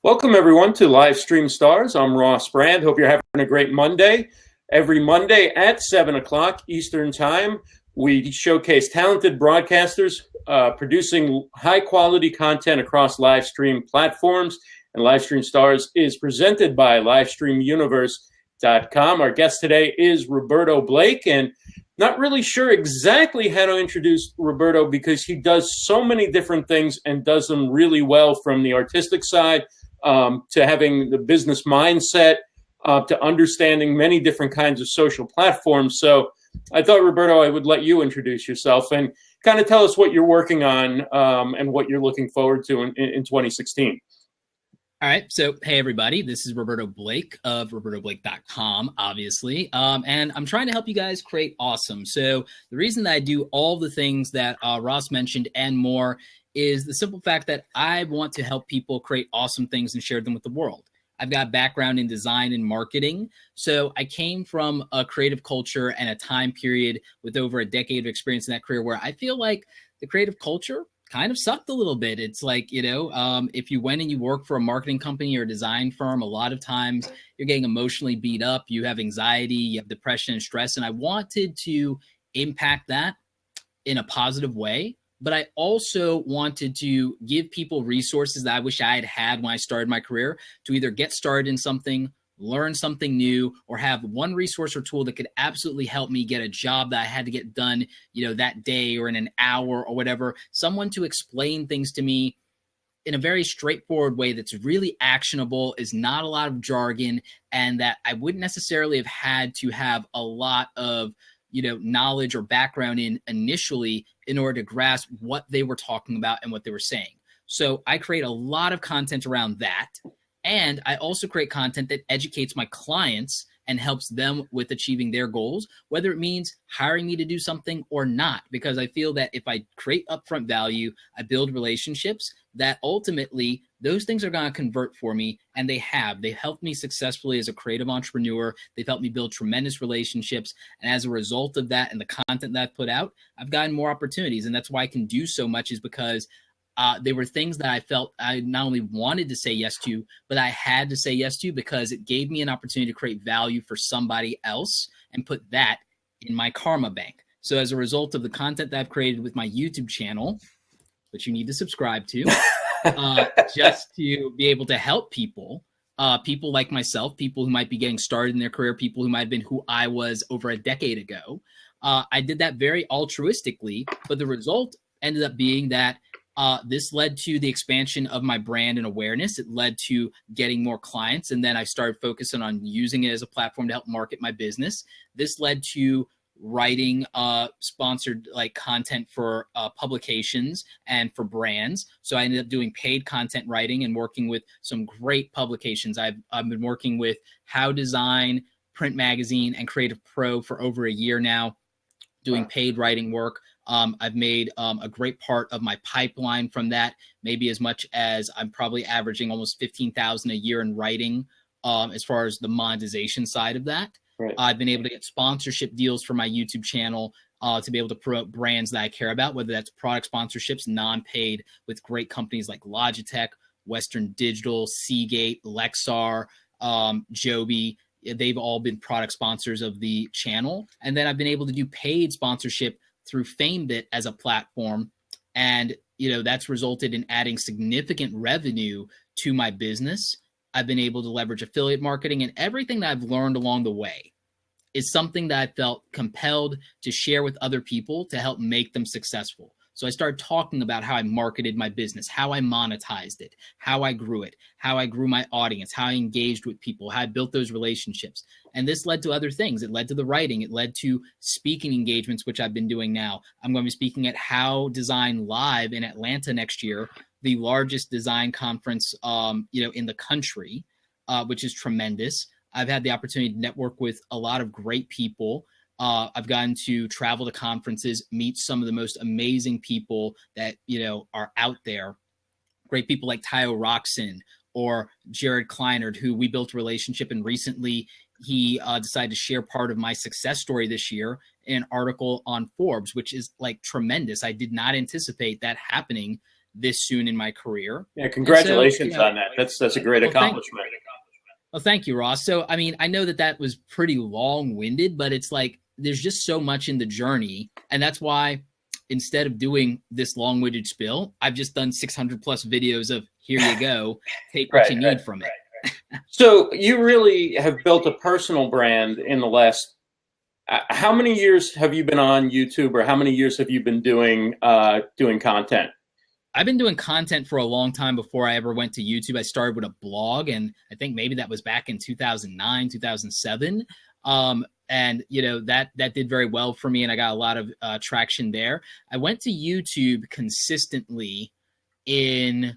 Welcome, everyone, to Livestream Stars. I'm Ross Brand. Hope you're having a great Monday. Every Monday at 7 o'clock Eastern Time, we showcase talented broadcasters producing high-quality content across Livestream platforms. And Livestream Stars is presented by LivestreamUniverse.com. Our guest today is Roberto Blake, and not really sure exactly how to introduce Roberto because he does so many different things and does them really well, from the artistic side to having the business mindset, to understanding many different kinds of social platforms. So I thought, Roberto, I would let you introduce yourself and kind of tell us what you're working on and what you're looking forward to in 2016. All right. So, hey, everybody, this is Roberto Blake of robertoblake.com, obviously. And I'm trying to help you guys create awesome. So the reason that I do all the things that Ross mentioned and more is the simple fact that I want to help people create awesome things and share them with the world. I've got a background in design and marketing. So I came from a creative culture and a time period with over a decade of experience in that career where I feel like the creative culture kind of sucked a little bit. It's like, if you went and you work for a marketing company or a design firm, a lot of times you're getting emotionally beat up. You have anxiety, you have depression and stress. And I wanted to impact that in a positive way. But I also wanted to give people resources that I wish I had had when I started my career to either get started in something, learn something new, or have one resource or tool that could absolutely help me get a job that I had to get done, that day or in an hour or whatever. Someone to explain things to me in a very straightforward way that's really actionable, is not a lot of jargon, and that I wouldn't necessarily have had to have a lot of knowledge or background in initially in order to grasp what they were talking about and what they were saying. So I create a lot of content around that. And I also create content that educates my clients and helps them with achieving their goals, whether it means hiring me to do something or not, because I feel that if I create upfront value, I build relationships, that ultimately those things are going to convert for me. And they have. They've helped me successfully as a creative entrepreneur. They've helped me build tremendous relationships. And as a result of that and the content that I've put out, I've gotten more opportunities. And that's why I can do so much, is because they were things that I felt I not only wanted to say yes to, but I had to say yes to, because it gave me an opportunity to create value for somebody else and put that in my karma bank. So as a result of the content that I've created with my YouTube channel, which you need to subscribe to, just to be able to help people like myself, people who might be getting started in their career, people who might have been who I was over a decade ago. I did that very altruistically, but the result ended up being that this led to the expansion of my brand and awareness. It led to getting more clients. And then I started focusing on using it as a platform to help market my business. This led to writing sponsored content for publications and for brands. So I ended up doing paid content writing and working with some great publications. I've been working with How Design, Print Magazine, and Creative Pro for over a year now, doing paid writing work. I've made a great part of my pipeline from that, maybe as much as I'm probably averaging almost $15,000 a year in writing as far as the monetization side of that. Right. I've been able to get sponsorship deals for my YouTube channel to be able to promote brands that I care about, whether that's product sponsorships, non-paid, with great companies like Logitech, Western Digital, Seagate, Lexar, Joby. They've all been product sponsors of the channel. And then I've been able to do paid sponsorship through FameBit as a platform. And, that's resulted in adding significant revenue to my business. I've been able to leverage affiliate marketing, and everything that I've learned along the way is something that I felt compelled to share with other people to help make them successful. So I started talking about how I marketed my business, how I monetized it, how I grew it, how I grew my audience, how I engaged with people, how I built those relationships. And this led to other things. It led to the writing. It led to speaking engagements, which I've been doing now. I'm going to be speaking at How Design Live in Atlanta next year, the largest design conference, in the country, which is tremendous. I've had the opportunity to network with a lot of great people. I've gotten to travel to conferences, meet some of the most amazing people that, are out there. Great people like Tayo Roxon or Jared Kleinert, who we built a relationship, and recently he decided to share part of my success story this year in an article on Forbes, which is tremendous. I did not anticipate that happening this soon in my career. Yeah, congratulations so, on that. That's a great accomplishment. Well, thank you, Ross. So, I mean, I know that was pretty long-winded, but it's like there's just so much in the journey. And that's why instead of doing this long-winded spiel, I've just done 600 plus videos of here you go, take what you need from it. So you really have built a personal brand in the last, how many years have you been on YouTube, or how many years have you been doing content? I've been doing content for a long time before I ever went to YouTube. I started with a blog, and I think maybe that was back in 2009, 2007. And you know, that did very well for me, and I got a lot of traction there. I went to YouTube consistently in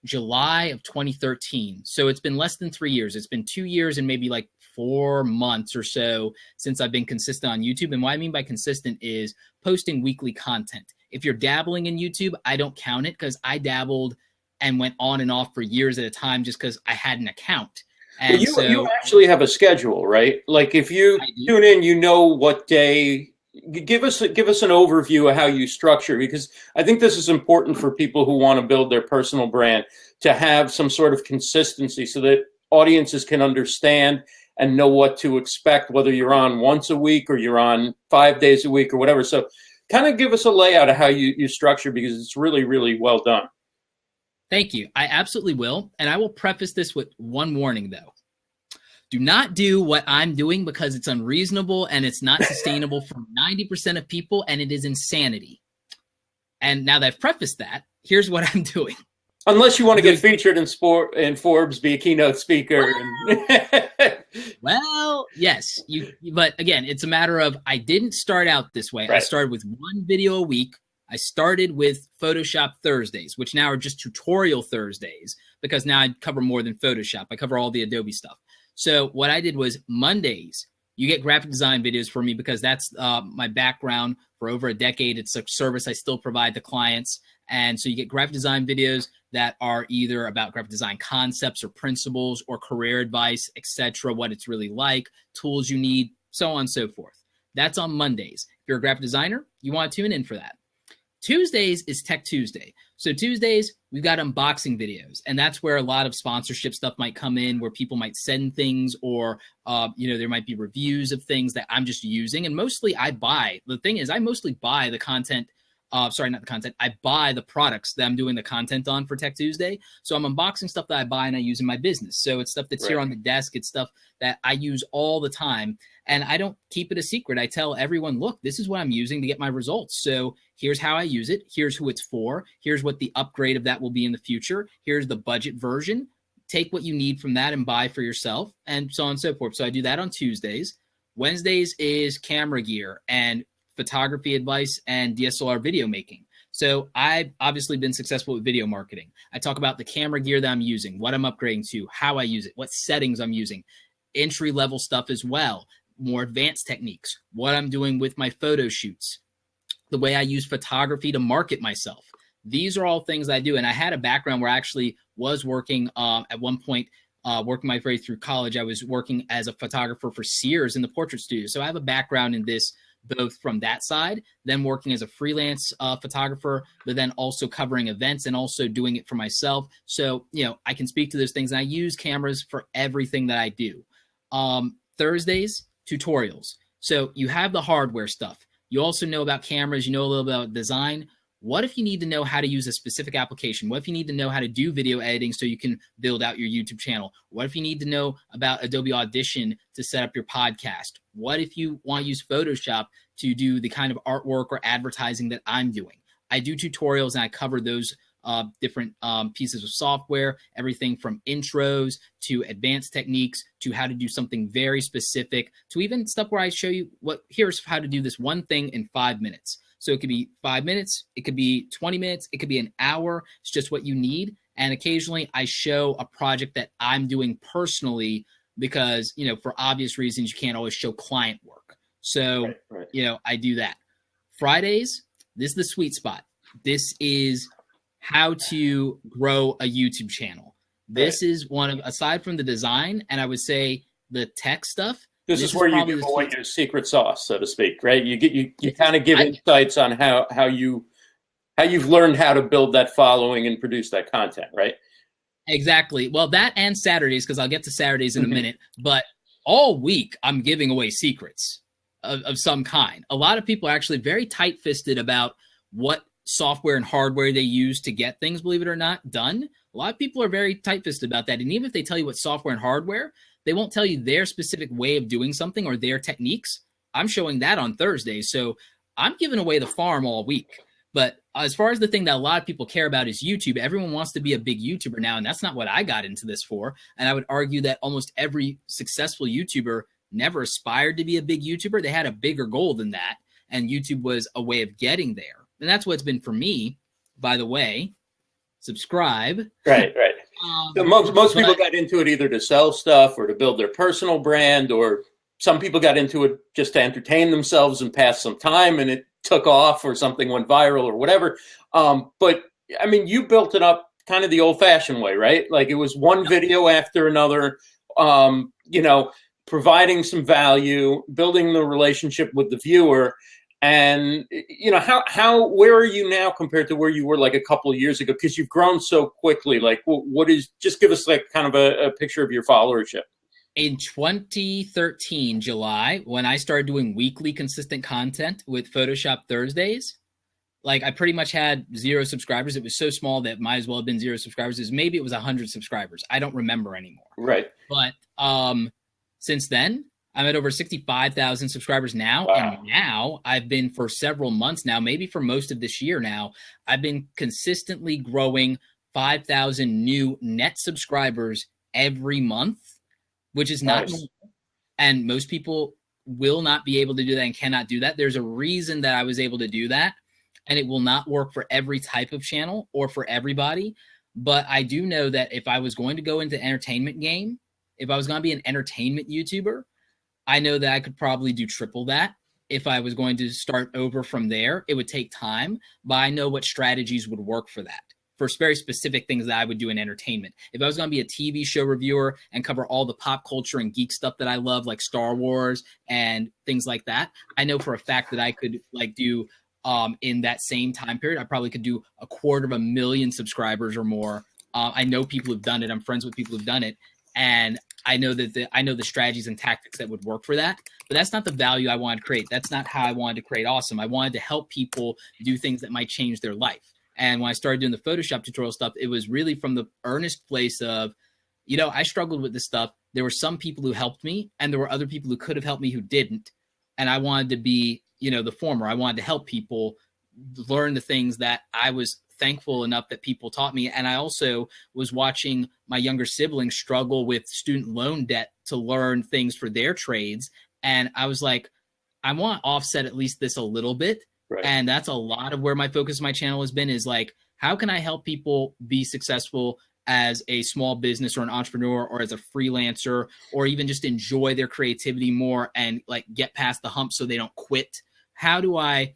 July of 2013. So it's been less than 3 years. It's been 2 years and maybe like 4 months or so since I've been consistent on YouTube. And what I mean by consistent is posting weekly content. If you're dabbling in YouTube, I don't count it, because I dabbled and went on and off for years at a time just because I had an account. And you actually have a schedule, right? Like if you tune in, you know what day. Give us an overview of how you structure, because I think this is important for people who want to build their personal brand, to have some sort of consistency so that audiences can understand and know what to expect, whether you're on once a week or you're on 5 days a week or whatever. So kind of give us a layout of how you structure, because it's really, really well done. Thank you. I absolutely will. And I will preface this with one warning, though. Do not do what I'm doing, because it's unreasonable and it's not sustainable for 90% of people, and it is insanity. And now that I've prefaced that, here's what I'm doing. Unless you want to get featured in Forbes, be a keynote speaker. Well, yes. But again, it's a matter of, I didn't start out this way. Right. I started with 1 video a week. I started with Photoshop Thursdays, which now are just tutorial Thursdays, because now I cover more than Photoshop. I cover all the Adobe stuff. So what I did was Mondays, you get graphic design videos for me, because that's my background for over a decade. It's a service I still provide to clients. And so you get graphic design videos that are either about graphic design concepts or principles or career advice, etc., what it's really like, tools you need, so on and so forth. That's on Mondays. If you're a graphic designer, you want to tune in for that. Tuesdays is Tech Tuesday. So Tuesdays, we've got unboxing videos, and that's where a lot of sponsorship stuff might come in, where people might send things, or there might be reviews of things that I'm just using. And mostly I buy. The thing is, I mostly buy the content. Sorry, not the content. I buy the products that I'm doing the content on for Tech Tuesday. So I'm unboxing stuff that I buy and I use in my business. So it's stuff that's here on the desk. It's stuff that I use all the time. And I don't keep it a secret. I tell everyone, look, this is what I'm using to get my results. So here's how I use it. Here's who it's for. Here's what the upgrade of that will be in the future. Here's the budget version. Take what you need from that and buy for yourself, and so on and so forth. So I do that on Tuesdays. Wednesdays is camera gear and photography advice and DSLR video making. So I've obviously been successful with video marketing. I talk about the camera gear that I'm using, what I'm upgrading to, how I use it, what settings I'm using, entry-level stuff as well, more advanced techniques, what I'm doing with my photo shoots, the way I use photography to market myself. These are all things I do. And I had a background where I actually was working at one point, working my way through college. I was working as a photographer for Sears in the portrait studio. So I have a background in this, both from that side, then working as a freelance photographer, but then also covering events and also doing it for myself. So, I can speak to those things, and I use cameras for everything that I do. Thursdays, tutorials. So you have the hardware stuff. You also know about cameras. You know a little about design. What if you need to know how to use a specific application? What if you need to know how to do video editing so you can build out your YouTube channel? What if you need to know about Adobe Audition to set up your podcast? What if you want to use Photoshop to do the kind of artwork or advertising that I'm doing? I do tutorials, and I cover those different pieces of software, everything from intros to advanced techniques to how to do something very specific, to even stuff where I show you here's how to do this one thing in 5 minutes. So it could be 5 minutes, it could be 20 minutes, it could be an hour. It's just what you need. And occasionally I show a project that I'm doing personally, because, for obvious reasons, you can't always show client work. So, I do that. Fridays, this is the sweet spot. This is how to grow a YouTube channel. This is one of, aside from the design, and I would say the tech stuff, this is where you give away your secret sauce, so to speak, right? You kind of give insights on how you how you've learned how to build that following and produce that content, right? Exactly. Well, that and Saturdays, because I'll get to Saturdays in a Mm-hmm. minute. But all week, I'm giving away secrets of some kind. A lot of people are actually very tight-fisted about what software and hardware they use to get things, believe it or not, done. A lot of people are very tight-fisted about that. And even if they tell you what software and hardware, they won't tell you their specific way of doing something or their techniques. I'm showing that on Thursdays. So I'm giving away the farm all week. But as far as the thing that a lot of people care about is YouTube, everyone wants to be a big YouTuber now, and that's not what I got into this for. And I would argue that almost every successful YouTuber never aspired to be a big YouTuber. They had a bigger goal than that, and YouTube was a way of getting there. And that's what it's been for me. By the way, subscribe. Right. So most people got into it either to sell stuff or to build their personal brand, or some people got into it just to entertain themselves and pass some time, and it took off or something went viral or whatever. But I mean, you built it up kind of the old fashioned way, right? Like it was one video after another, providing some value, building the relationship with the viewer. And, where are you now compared to where you were like a couple of years ago? Because you've grown so quickly. Like just give us like kind of a picture of your followership. In 2013, July, when I started doing weekly consistent content with Photoshop Thursdays, like I pretty much had 0 subscribers. It was so small that might as well have been 0 subscribers. Maybe it was 100 subscribers. I don't remember anymore. Right. But since then, I'm at over 65,000 subscribers now. Wow. And now I've been for several months now, maybe for most of this year now, I've been consistently growing 5,000 new net subscribers every month, which is not normal. And most people will not be able to do that and cannot do that. There's a reason that I was able to do that, and it will not work for every type of channel or for everybody. But I do know that if I was going to go into entertainment game, if I was going to be an entertainment YouTuber, I know that I could probably do triple that. If I was going to start over from there, it would take time, but I know what strategies would work for that, for very specific things that I would do in entertainment. If I was going to be a TV show reviewer and cover all the pop culture and geek stuff that I love, like Star Wars and things like that, I know for a fact that I could like do in that same time period, I probably could do 250,000 subscribers or more. I know people who've done it. I'm friends with people who've done it. And I know that I know the strategies and tactics that would work for that, but that's not the value I wanted to create. That's not how I wanted to create awesome. I wanted to help people do things that might change their life. And when I started doing the Photoshop tutorial stuff, it was really from the earnest place of, I struggled with this stuff. There were some people who helped me, and there were other people who could have helped me who didn't. And I wanted to be, the former. I wanted to help people learn the things that I was thankful enough that people taught me. And I also was watching my younger siblings struggle with student loan debt to learn things for their trades. And I was like, I want to offset at least this a little bit. Right. And that's a lot of where my focus of my channel has been, is like, how can I help people be successful as a small business or an entrepreneur or as a freelancer, or even just enjoy their creativity more and like get past the hump so they don't quit? How do I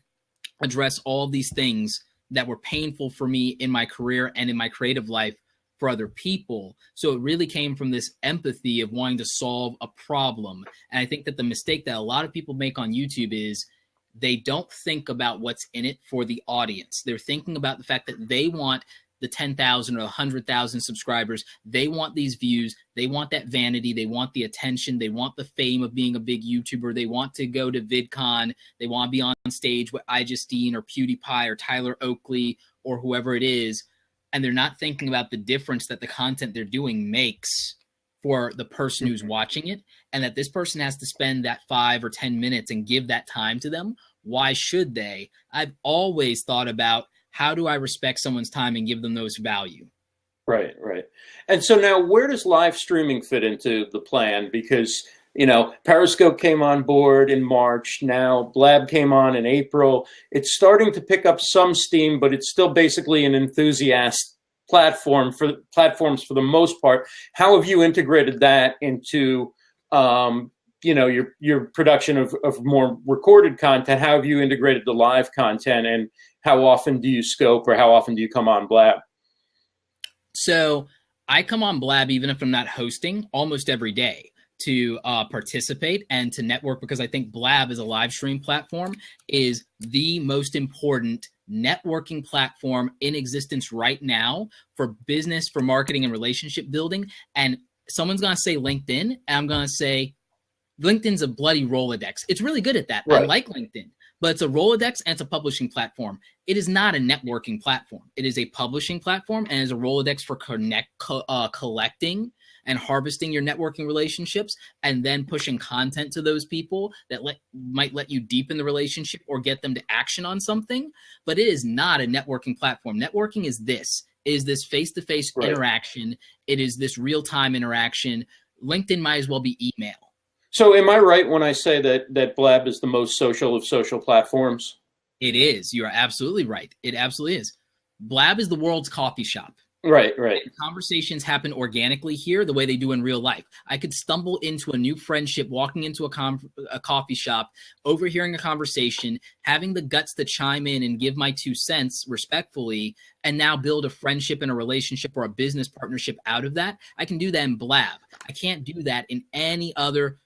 address all these things that were painful for me in my career and in my creative life for other people? So it really came from this empathy of wanting to solve a problem. And I think that the mistake that a lot of people make on YouTube is they don't think about what's in it for the audience. They're thinking about the fact that they want the 10,000 or 100,000 subscribers. They want these views. They want that vanity. They want the attention. They want the fame of being a big YouTuber. They want to go to VidCon. They want to be on stage with iJustine or PewDiePie or Tyler Oakley or whoever it is. And they're not thinking about the difference that the content they're doing makes for the person who's watching it, and that this person has to spend that 5 or 10 minutes and give that time to them. Why should they? I've always thought about, how do I respect someone's time and give them those value? Right. And so now, where does live streaming fit into the plan? Because, Periscope came on board in March. Now Blab came on in April. It's starting to pick up some steam, but it's still basically an enthusiast platforms for the most part. How have you integrated that into, your production of more recorded content? How have you integrated the live content, and how often do you scope, or how often do you come on Blab? So I come on Blab, even if I'm not hosting, almost every day to participate and to network, because I think Blab as a live stream platform is the most important networking platform in existence right now for business, for marketing and relationship building. And someone's going to say LinkedIn, and I'm going to say LinkedIn's a bloody Rolodex. It's really good at that. Right. I like LinkedIn, but it's a Rolodex and it's a publishing platform. It is not a networking platform. It is a publishing platform and is a Rolodex for collecting and harvesting your networking relationships and then pushing content to those people that might let you deepen the relationship or get them to action on something. But it is not a networking platform. Networking is this face-to-face interaction. It is this real-time interaction. LinkedIn might as well be email. So am I right when I say that Blab is the most social of social platforms? It is. You are absolutely right. It absolutely is. Blab is the world's coffee shop. Right. Conversations happen organically here the way they do in real life. I could stumble into a new friendship, walking into a coffee shop, overhearing a conversation, having the guts to chime in and give my 2 cents respectfully, and now build a friendship and a relationship or a business partnership out of that. I can do that in Blab. I can't do that in any other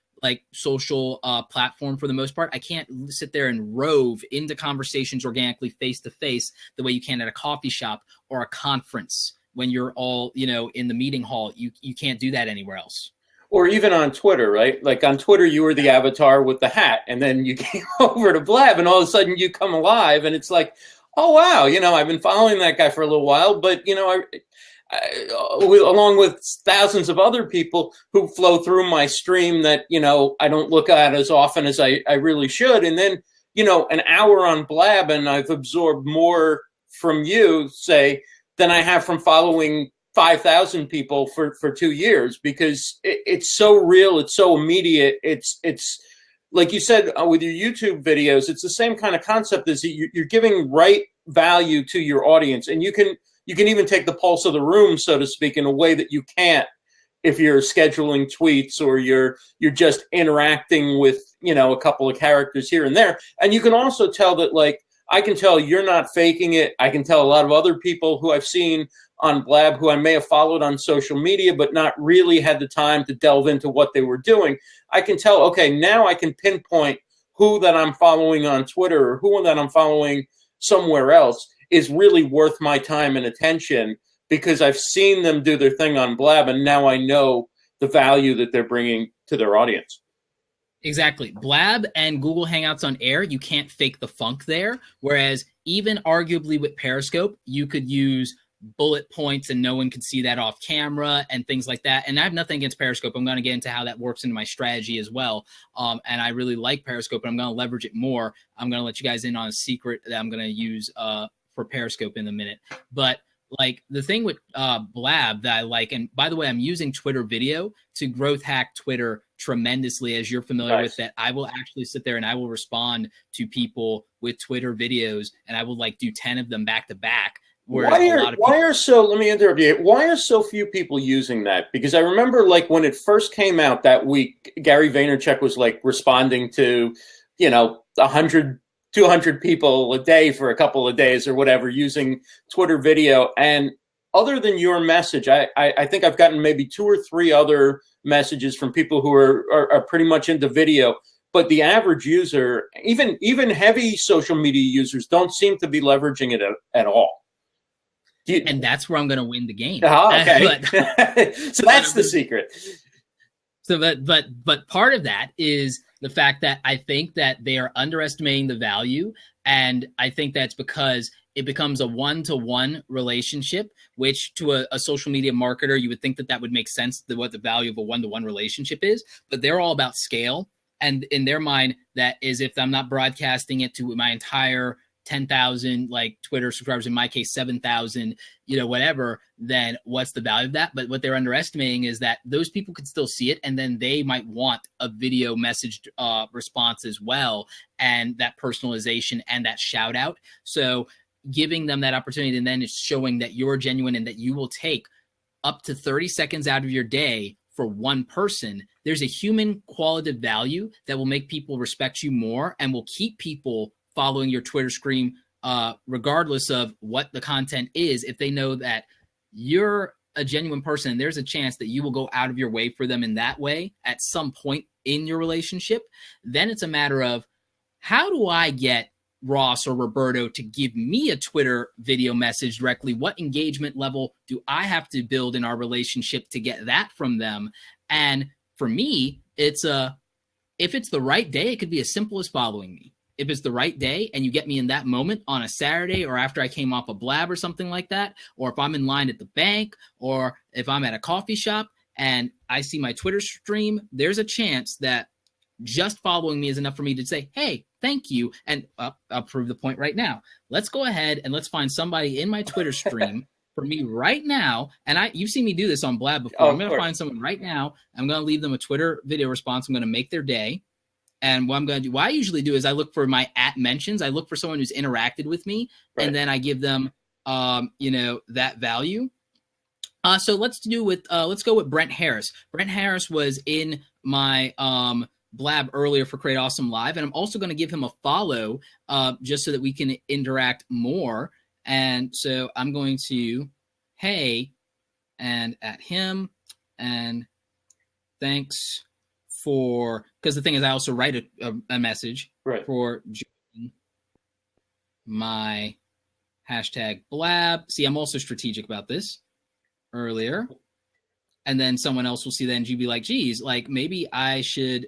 social platform for the most part. I can't sit there and rove into conversations organically face to face the way you can at a coffee shop or a conference when you're all, in the meeting hall. You can't do that anywhere else. Or even on Twitter, right? Like on Twitter, you were the avatar with the hat, and then you came over to Blab, and all of a sudden you come alive, and it's like, oh, wow, I've been following that guy for a little while, but, along with thousands of other people who flow through my stream that, I don't look at as often as I really should. And then, an hour on Blab, and I've absorbed more from you, say, than I have from following 5,000 people for 2 years, because it's so real. It's so immediate. It's like you said with your YouTube videos, it's the same kind of concept as you're giving right value to your audience. And you can even take the pulse of the room, so to speak, in a way that you can't if you're scheduling tweets or you're just interacting with, a couple of characters here and there. And you can also tell that, I can tell you're not faking it. I can tell a lot of other people who I've seen on Blab who I may have followed on social media but not really had the time to delve into what they were doing. I can tell, okay, now I can pinpoint who that I'm following on Twitter or who that I'm following somewhere else is really worth my time and attention, because I've seen them do their thing on Blab, and now I know the value that they're bringing to their audience. Exactly. Blab and Google Hangouts on Air, you can't fake the funk there. Whereas even arguably with Periscope, you could use bullet points and no one could see that off camera and things like that. And I have nothing against Periscope. I'm going to get into how that works into my strategy as well. And I really like Periscope, and I'm going to leverage it more. I'm going to let you guys in on a secret that I'm going to use for Periscope in a minute. But the thing with Blab that I like, and by the way, I'm using Twitter video to growth hack Twitter tremendously, as you're familiar with that. I will actually sit there and I will respond to people with Twitter videos, and I will do 10 of them back to back. Why are so few people using that? Because I remember when it first came out that week, Gary Vaynerchuk was responding to, 100, 200 people a day for a couple of days or whatever using Twitter video. And other than your message, I think I've gotten maybe 2 or 3 other messages from people who are pretty much into video. But the average user, even heavy social media users, don't seem to be leveraging it at all. And that's where I'm going to win the game. Oh, okay. So that's the secret. So, but part of that is the fact that I think that they are underestimating the value. And I think that's because it becomes a one-to-one relationship, which to a social media marketer, you would think that would make sense, what the value of a one-to-one relationship is. But they're all about scale. And in their mind, that is, if I'm not broadcasting it to my entire 10,000 Twitter subscribers, in my case 7,000, whatever, then what's the value of that? But what they're underestimating is that those people could still see it, and then they might want a video message response as well, and that personalization and that shout out. So giving them that opportunity, and then it's showing that you're genuine and that you will take up to 30 seconds out of your day for one person. There's a human qualitative value that will make people respect you more and will keep people following your Twitter stream, regardless of what the content is. If they know that you're a genuine person, and there's a chance that you will go out of your way for them in that way at some point in your relationship, then it's a matter of, how do I get Ross or Roberto to give me a Twitter video message directly? What engagement level do I have to build in our relationship to get that from them? And for me, it's if it's the right day, it could be as simple as following me. If it's the right day and you get me in that moment on a Saturday or after I came off a blab or something like that, or if I'm in line at the bank or if I'm at a coffee shop and I see my Twitter stream, there's a chance that just following me is enough for me to say, hey, thank you. And I'll prove the point right now. Let's go ahead and let's find somebody in my Twitter stream for me right now. And you've seen me do this on Blab before. I'm going to find someone right now. I'm going to leave them a Twitter video response. I'm going to make their day. And what I'm going to do, what I usually do is I look for my @mentions. I look for someone who's interacted with me, and then I give them, that value. So let's go with Brent Harris. Brent Harris was in my Blab earlier for Create Awesome Live, and I'm also going to give him a follow just so that we can interact more. And so I'm going to, hey, and at him, and thanks for, because the thing is I also write a message for joining my #Blab. See, I'm also strategic about this earlier. And then someone else will see that and you'd be like, geez, like maybe I should,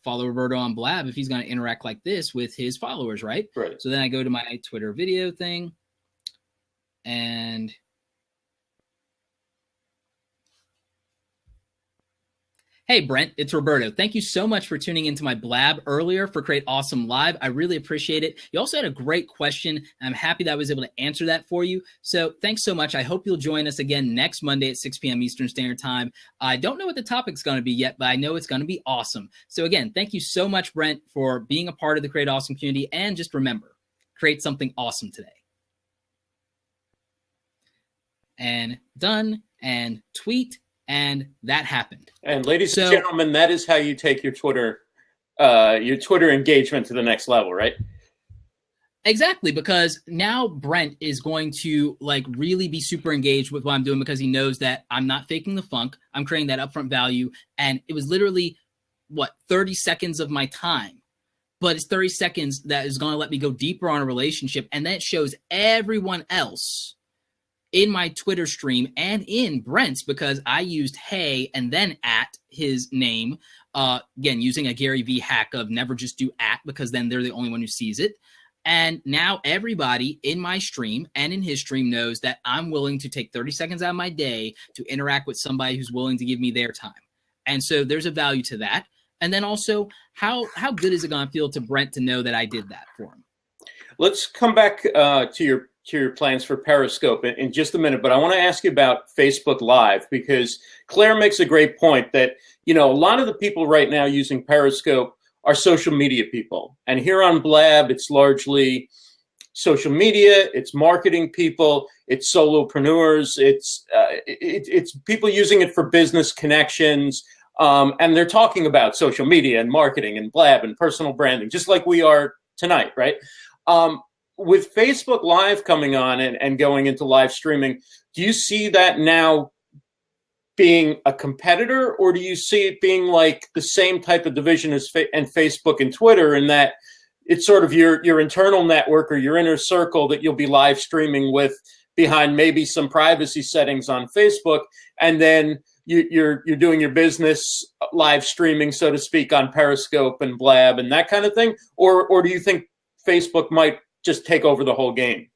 follow Roberto on Blab if he's going to interact like this with his followers, right? So then I go to my Twitter video thing and hey, Brent, it's Roberto. Thank you so much for tuning into my Blab earlier for Create Awesome Live. I really appreciate it. You also had a great question, and I'm happy that I was able to answer that for you. So thanks so much. I hope you'll join us again next Monday at 6 p.m. Eastern Standard Time. I don't know what the topic's going to be yet, but I know it's going to be awesome. So again, thank you so much, Brent, for being a part of the Create Awesome community. And just remember, create something awesome today. And done, and tweet. And that happened. And ladies and gentlemen, that is how you take your Twitter engagement to the next level, right? Exactly, because now Brent is going to really be super engaged with what I'm doing because he knows that I'm not faking the funk. I'm creating that upfront value. And it was literally, 30 seconds of my time. But it's 30 seconds that is going to let me go deeper on a relationship. And that shows everyone else in my Twitter stream and in Brent's, because I used hey and then at his name, again, using a Gary V hack of never just do at, because then they're the only one who sees it. And now everybody in my stream and in his stream knows that I'm willing to take 30 seconds out of my day to interact with somebody who's willing to give me their time. And so there's a value to that. And then also, how good is it going to feel to Brent to know that I did that for him? Let's come back to your plans for Periscope in just a minute, but I want to ask you about Facebook Live, because Claire makes a great point that, a lot of the people right now using Periscope are social media people. And here on Blab, it's largely social media, it's marketing people, it's solopreneurs, it's people using it for business connections, and they're talking about social media and marketing and Blab and personal branding, just like we are tonight, right? With Facebook Live coming on and going into live streaming, do you see that now being a competitor, or do you see it being like the same type of division as Facebook and Twitter, in that it's sort of your internal network or your inner circle that you'll be live streaming with behind maybe some privacy settings on Facebook, and then you're doing your business live streaming, so to speak, on Periscope and Blab and that kind of thing? Or do you think Facebook might just take over the whole game?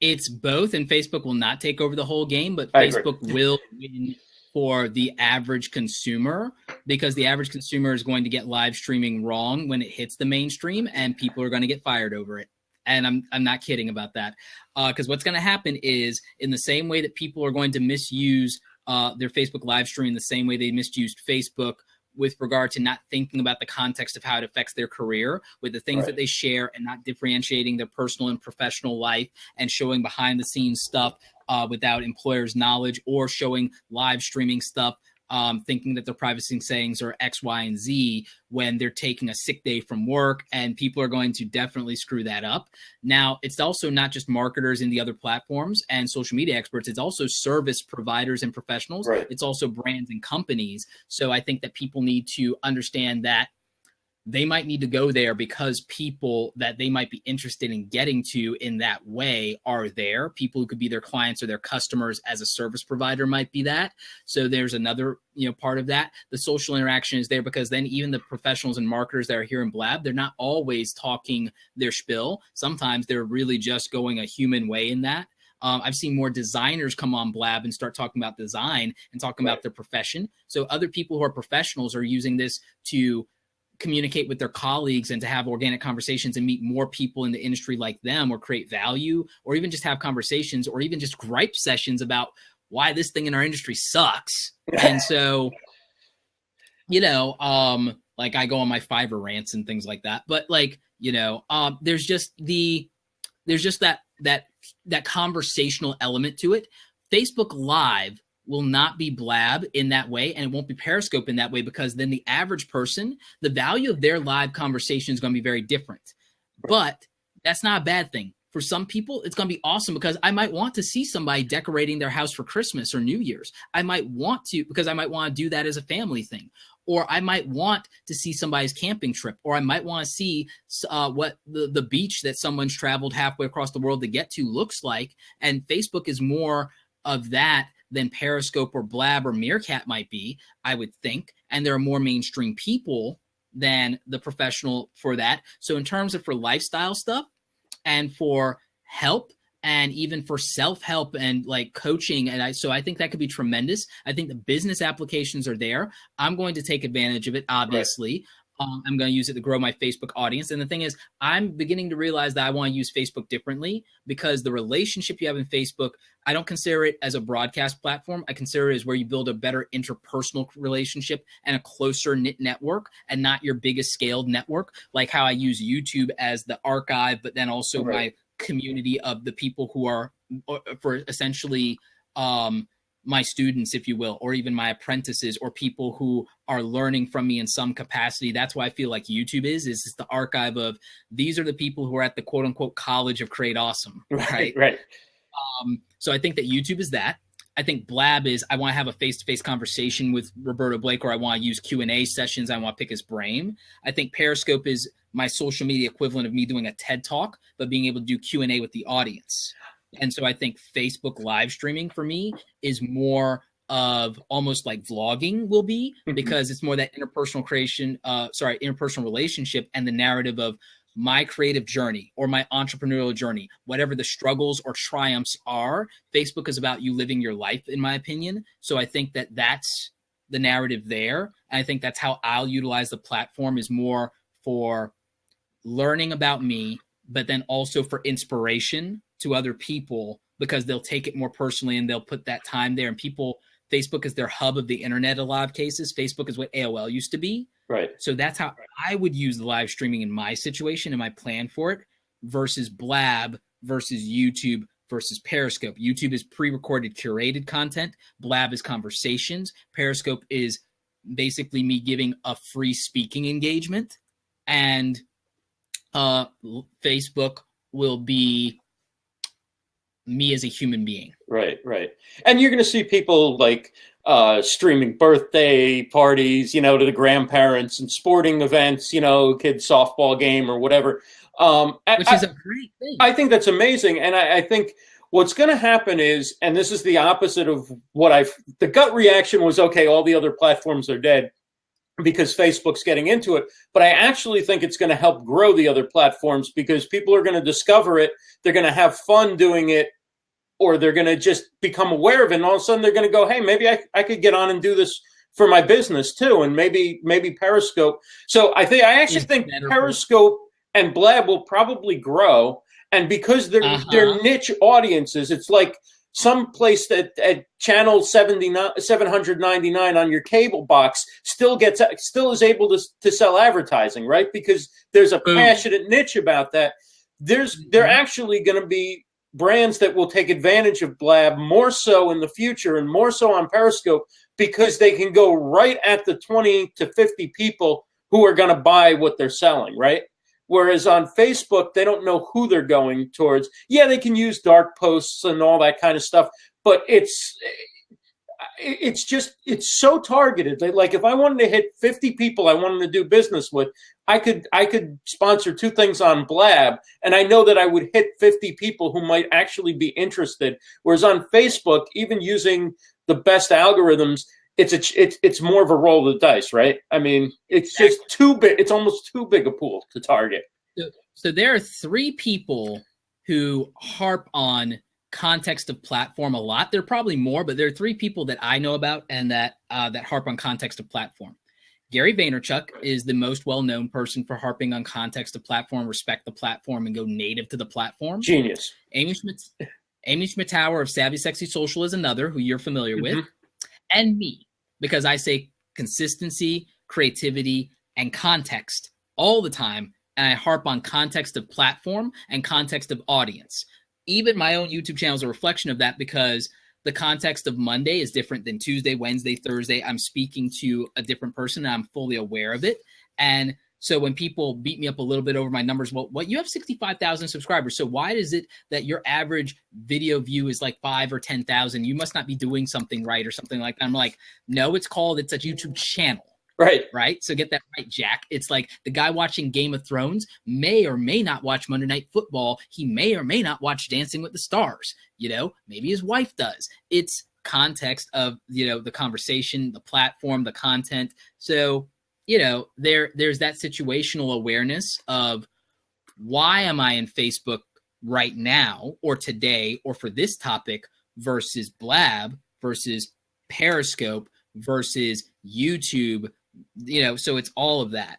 It's both, and Facebook will not take over the whole game, but Facebook will win for the average consumer, because the average consumer is going to get live streaming wrong when it hits the mainstream, and people are going to get fired over it. And I'm not kidding about that, because what's going to happen is, in the same way that people are going to misuse their Facebook live stream, the same way they misused Facebook with regard to not thinking about the context of how it affects their career with the things that they share, and not differentiating their personal and professional life, and showing behind the scenes stuff without employers' knowledge, or showing live streaming stuff thinking that their privacy settings are X, Y, and Z when they're taking a sick day from work, and people are going to definitely screw that up. Now, it's also not just marketers in the other platforms and social media experts. It's also service providers and professionals. It's also brands and companies. So I think that people need to understand that they might need to go there because people that they might be interested in getting to in that way are there. People who could be their clients or their customers as a service provider might be that. So there's another, part of that. The social interaction is there because then even the professionals and marketers that are here in Blab, they're not always talking their spiel. Sometimes they're really just going a human way in that. I've seen more designers come on Blab and start talking about design and talking about their profession. So other people who are professionals are using this to communicate with their colleagues and to have organic conversations and meet more people in the industry like them, or create value, or even just have conversations, or even just gripe sessions about why this thing in our industry sucks. And so, like I go on my Fiverr rants and things like that, but there's just that conversational element to it. Facebook Live will not be Blab in that way, and it won't be Periscope in that way, because then the average person, the value of their live conversation is going to be very different. But that's not a bad thing. For some people, it's going to be awesome, because I might want to see somebody decorating their house for Christmas or New Year's. I might want to, because I might want to do that as a family thing. Or I might want to see somebody's camping trip, or I might want to see what the beach that someone's traveled halfway across the world to get to looks like. And Facebook is more of that than Periscope or Blab or Meerkat might be, I would think. And there are more mainstream people than the professional for that. So in terms of for lifestyle stuff and for help and even for self-help and like coaching, and so I think that could be tremendous. I think the business applications are there. I'm going to take advantage of it, obviously. I'm going to use it to grow my Facebook audience. And the thing is, I'm beginning to realize that I want to use Facebook differently, because the relationship you have in Facebook, I don't consider it as a broadcast platform. I consider it as where you build a better interpersonal relationship and a closer knit network, and not your biggest scaled network, like how I use YouTube as the archive, but then also my community of the people who are for essentially my students, if you will, or even my apprentices, or people who are learning from me in some capacity. That's why I feel like YouTube is the archive of, these are the people who are at the quote unquote college of Create Awesome. Right. So I think that YouTube is that. I think Blab is, I want to have a face-to-face conversation with Roberto Blake, or I want to use Q&A sessions. I want to pick his brain. I think Periscope is my social media equivalent of me doing a TED Talk, but being able to do Q&A with the audience. And so I think Facebook live streaming for me is more of almost like vlogging will be, because it's more that interpersonal interpersonal relationship and the narrative of my creative journey or my entrepreneurial journey, whatever the struggles or triumphs are. Facebook is about you living your life, in my opinion. So I think that that's the narrative there. And I think that's how I'll utilize the platform, is more for learning about me, but then also for inspiration to other people, because they'll take it more personally and they'll put that time there. And people, Facebook is their hub of the internet in a lot of cases. Facebook is what AOL used to be. Right. So that's how I would use the live streaming in my situation and my plan for it, versus Blab, versus YouTube, versus Periscope. YouTube is pre-recorded, curated content. Blab is conversations. Periscope is basically me giving a free speaking engagement. And Facebook will be me as a human being. Right. And you're going to see people like streaming birthday parties, to the grandparents, and sporting events, kids' softball game or whatever. Which is a great thing. I think that's amazing. And I think what's going to happen is, and this is the opposite of what the gut reaction was, okay, all the other platforms are dead because Facebook's getting into it. But I actually think it's going to help grow the other platforms, because people are going to discover it. They're going to have fun doing it, or they're going to just become aware of it. And all of a sudden they're going to go, hey, maybe I could get on and do this for my business too. And maybe Periscope. So I actually think Periscope and Blab will probably grow. And because they're niche audiences, it's like some place that at channel 799 on your cable box still is able to sell advertising, right? Because there's a passionate niche about that. They're actually going to be brands that will take advantage of Blab more so in the future, and more so on Periscope, because they can go right at the 20 to 50 people who are going to buy what they're selling, right? Whereas on Facebook, they don't know who they're going towards. Yeah, they can use dark posts and all that kind of stuff, but it's so targeted. Like if I wanted to hit 50 people I wanted to do business with, I could sponsor 2 things on Blab, and I know that I would hit 50 people who might actually be interested. Whereas on Facebook, even using the best algorithms, it's more of a roll of the dice, right? I mean, it's just too big. It's almost too big a pool to target. So there are 3 people who harp on context of platform a lot. There are probably more, but there are 3 people that I know about and that harp on context of platform. Gary Vaynerchuk is the most well-known person for harping on context of platform, respect the platform, and go native to the platform. Genius. Amy Schmittauer of Savvy Sexy Social is another who you're familiar with. And me, because I say consistency, creativity, and context all the time. And I harp on context of platform and context of audience. Even my own YouTube channel is a reflection of that, because the context of Monday is different than Tuesday, Wednesday, Thursday. I'm speaking to a different person, and I'm fully aware of it. And so when people beat me up a little bit over my numbers, well, what, you have 65,000 subscribers. So why is it that your average video view is like 5 or 10,000? You must not be doing something right or something like that. I'm like, no, it's a YouTube channel. Right. So get that right, Jack. It's like the guy watching Game of Thrones may or may not watch Monday Night Football. He may or may not watch Dancing with the Stars. Maybe his wife does. It's context of, the conversation, the platform, the content. So, there's that situational awareness of, why am I in Facebook right now or today or for this topic versus Blab versus Periscope versus YouTube? So it's all of that.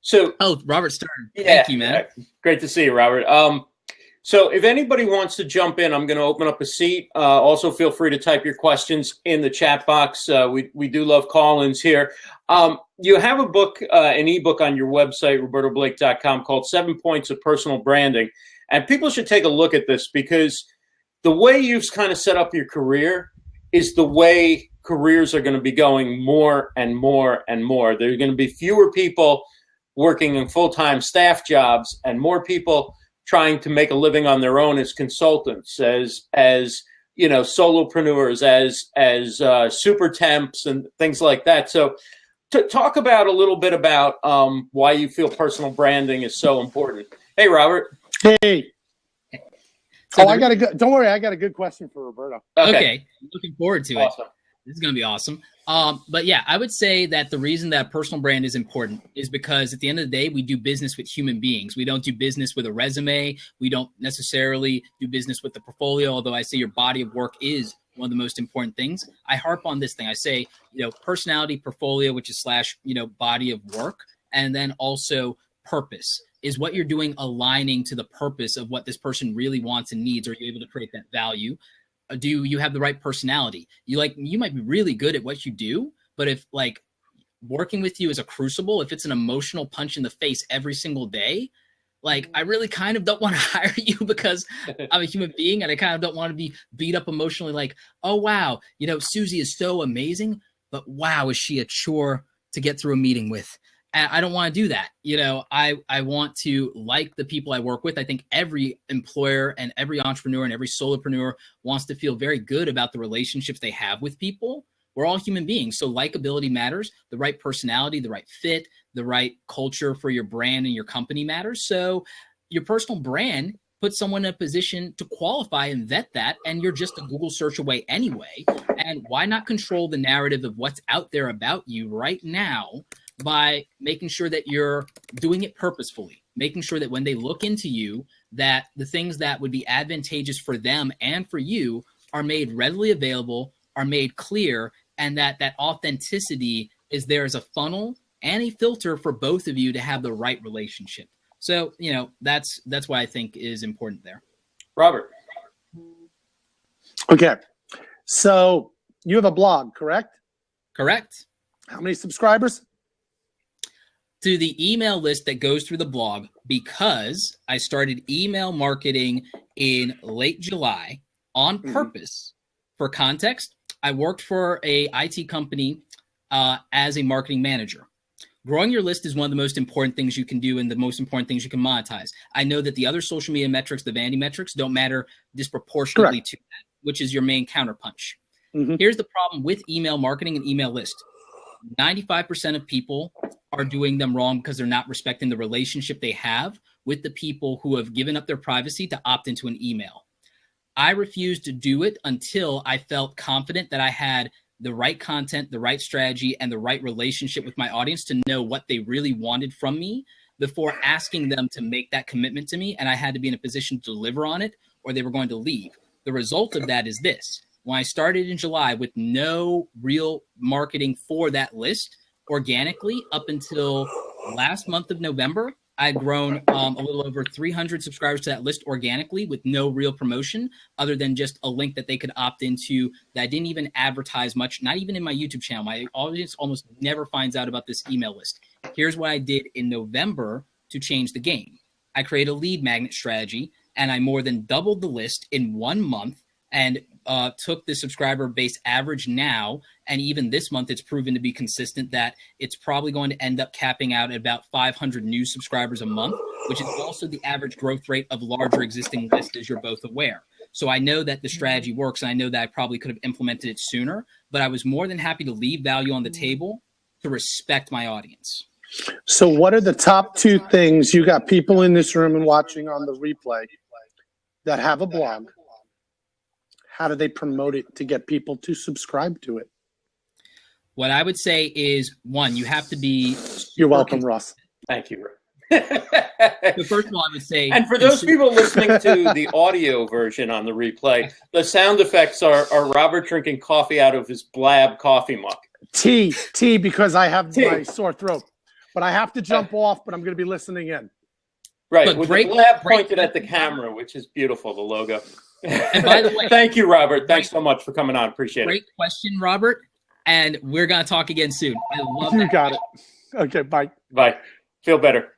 So, Robert Stern. Thank you, man. Great to see you, Robert. So if anybody wants to jump in, I'm going to open up a seat. Also, feel free to type your questions in the chat box. We do love call-ins here. You have a book, an ebook on your website, robertoblake.com, called 7 Points of Personal Branding. And people should take a look at this, because the way you've kind of set up your career is the way careers are going to be going more and more and more. There are going to be fewer people working in full-time staff jobs and more people trying to make a living on their own as consultants, as solopreneurs, as super temps and things like that. So to talk about a little bit about why you feel personal branding is so important. Hey, Robert. Hey. Don't worry, I got a good question for Roberto. Okay. Looking forward to it. Awesome. This is going to be awesome. But yeah, I would say that the reason that personal brand is important is because at the end of the day, we do business with human beings. We don't do business with a resume. We don't necessarily do business with the portfolio, although I say your body of work is one of the most important things. I harp on this thing. I say, personality, portfolio, which is / body of work, and then also purpose. Is what you're doing aligning to the purpose of what this person really wants and needs? Are you able to create that value? Do you have the right personality? You might be really good at what you do, but if working with you is a crucible, if it's an emotional punch in the face every single day, I really kind of don't want to hire you, because I'm a human being and I kind of don't want to be beat up emotionally. Oh, wow, Susie is so amazing, but wow, is she a chore to get through a meeting with? And I don't want to do that. I want to like the people I work with. I think every employer and every entrepreneur and every solopreneur wants to feel very good about the relationships they have with people. We're all human beings. So likability matters. The right personality, the right fit, the right culture for your brand and your company matters. So your personal brand puts someone in a position to qualify and vet that. And you're just a Google search away anyway. And why not control the narrative of what's out there about you right now by making sure that you're doing it purposefully, making sure that when they look into you, that the things that would be advantageous for them and for you are made readily available, are made clear, and that authenticity is there as a funnel and a filter for both of you to have the right relationship. So, that's why I think is important there. Robert. Okay. So you have a blog, correct? Correct. How many subscribers? To the email list that goes through the blog, because I started email marketing in late July on purpose. For context, I worked for a IT company as a marketing manager. Growing your list is one of the most important things you can do and the most important things you can monetize. I know that the other social media metrics, the vanity metrics, don't matter disproportionately to that, which is your main counterpunch. Here's the problem with email marketing and email list. 95% of people are doing them wrong because they're not respecting the relationship they have with the people who have given up their privacy to opt into an email. I refused to do it until I felt confident that I had the right content, the right strategy, and the right relationship with my audience to know what they really wanted from me before asking them to make that commitment to me. And I had to be in a position to deliver on it or they were going to leave. The result of that is this. When I started in July with no real marketing for that list organically up until last month of November, I'd grown a little over 300 subscribers to that list organically with no real promotion other than just a link that they could opt into that I didn't even advertise much, not even in my YouTube channel. My audience almost never finds out about this email list. Here's what I did in November to change the game. I created a lead magnet strategy and I more than doubled the list in 1 month and took the subscriber base average now, and even this month it's proven to be consistent that it's probably going to end up capping out at about 500 new subscribers a month, which is also the average growth rate of larger existing lists, as you're both aware. So I know that the strategy works, and I know that I probably could have implemented it sooner, but I was more than happy to leave value on the table to respect my audience. So what are the top 2 things? You got people in this room and watching on the replay that have a blog. How do they promote it to get people to subscribe to it? What I would say is, 1, you have to be... You're welcome, Ross. Thank you. So first of all, I would say... And for those people listening to the audio version on the replay, the sound effects are Robert drinking coffee out of his Blab coffee mug. Tea, because I have my sore throat. But I have to jump off, but I'm going to be listening in. Right, But with great- the Blab great- pointed at the camera, which is beautiful, the logo. And by the way... Thank you, Robert. Thanks so much for coming on. Appreciate it. Great question, Robert. And we're going to talk again soon. I love that. You got it. Okay, bye. Bye. Feel better.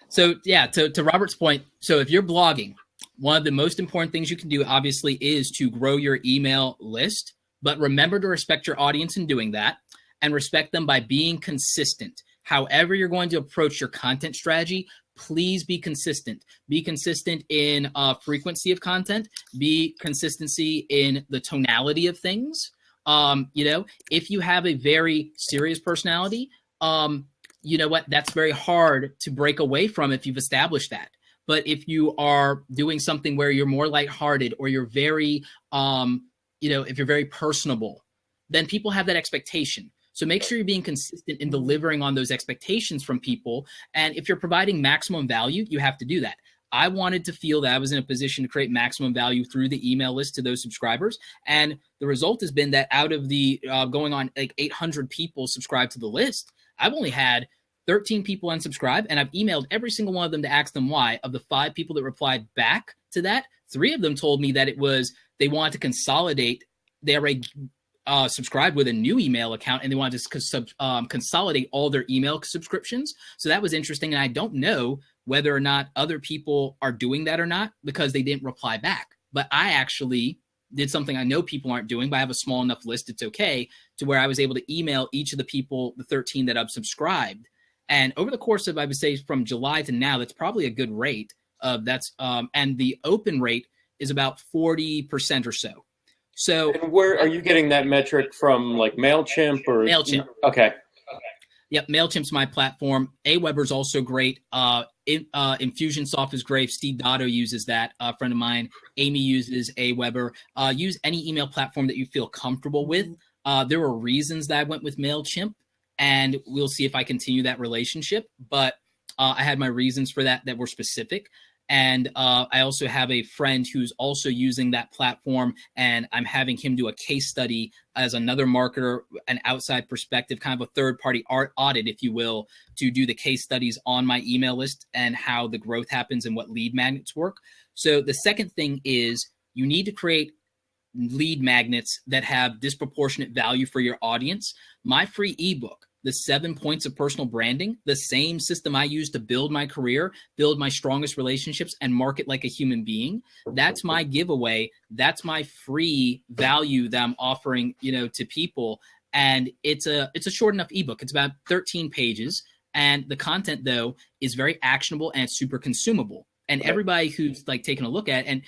So yeah, to Robert's point, so if you're blogging, one of the most important things you can do obviously is to grow your email list, but remember to respect your audience in doing that and respect them by being consistent. However you're going to approach your content strategy, please be consistent. Be consistent in frequency of content. Be consistency in the tonality of things. If you have a very serious personality, you know what? That's very hard to break away from if you've established that. But if you are doing something where you're more lighthearted or you're very, if you're very personable, then people have that expectation. So make sure you're being consistent in delivering on those expectations from people. And if you're providing maximum value, you have to do that. I wanted to feel that I was in a position to create maximum value through the email list to those subscribers. And the result has been that out of the going on like 800 people subscribed to the list, I've only had 13 people unsubscribe, and I've emailed every single one of them to ask them why. Of the 5 people that replied back to that, 3 of them told me that it was they wanted to consolidate. They already subscribed with a new email account, and they wanted to consolidate all their email subscriptions. So that was interesting, and I don't know whether or not other people are doing that or not because they didn't reply back. But I actually did something I know people aren't doing, but I have a small enough list, it's okay, to where I was able to email each of the people, the 13 that I've subscribed. And over the course of, I would say, from July to now, that's probably a good rate. And the open rate is about 40% or so. So, and where are you getting that metric from, like MailChimp or? MailChimp. Okay. Yep, MailChimp's my platform. Aweber's also great. Infusionsoft is great. Steve Dotto uses that. A friend of mine, Amy, uses Aweber. Use any email platform that you feel comfortable with. There were reasons that I went with MailChimp, and we'll see if I continue that relationship. But I had my reasons for that were specific. And I also have a friend who's also using that platform, and I'm having him do a case study as another marketer, an outside perspective, kind of a third-party audit, if you will, to do the case studies on my email list and how the growth happens and what lead magnets work. So the second thing is you need to create lead magnets that have disproportionate value for your audience. My free ebook, The 7 Points of Personal Branding, the same system I use to build my career, build my strongest relationships, and market like a human being. That's my giveaway. That's my free value that I'm offering, to people. And it's a short enough ebook. It's about 13 pages. And the content, though, is very actionable and it's super consumable. And everybody who's like taking a look at it, and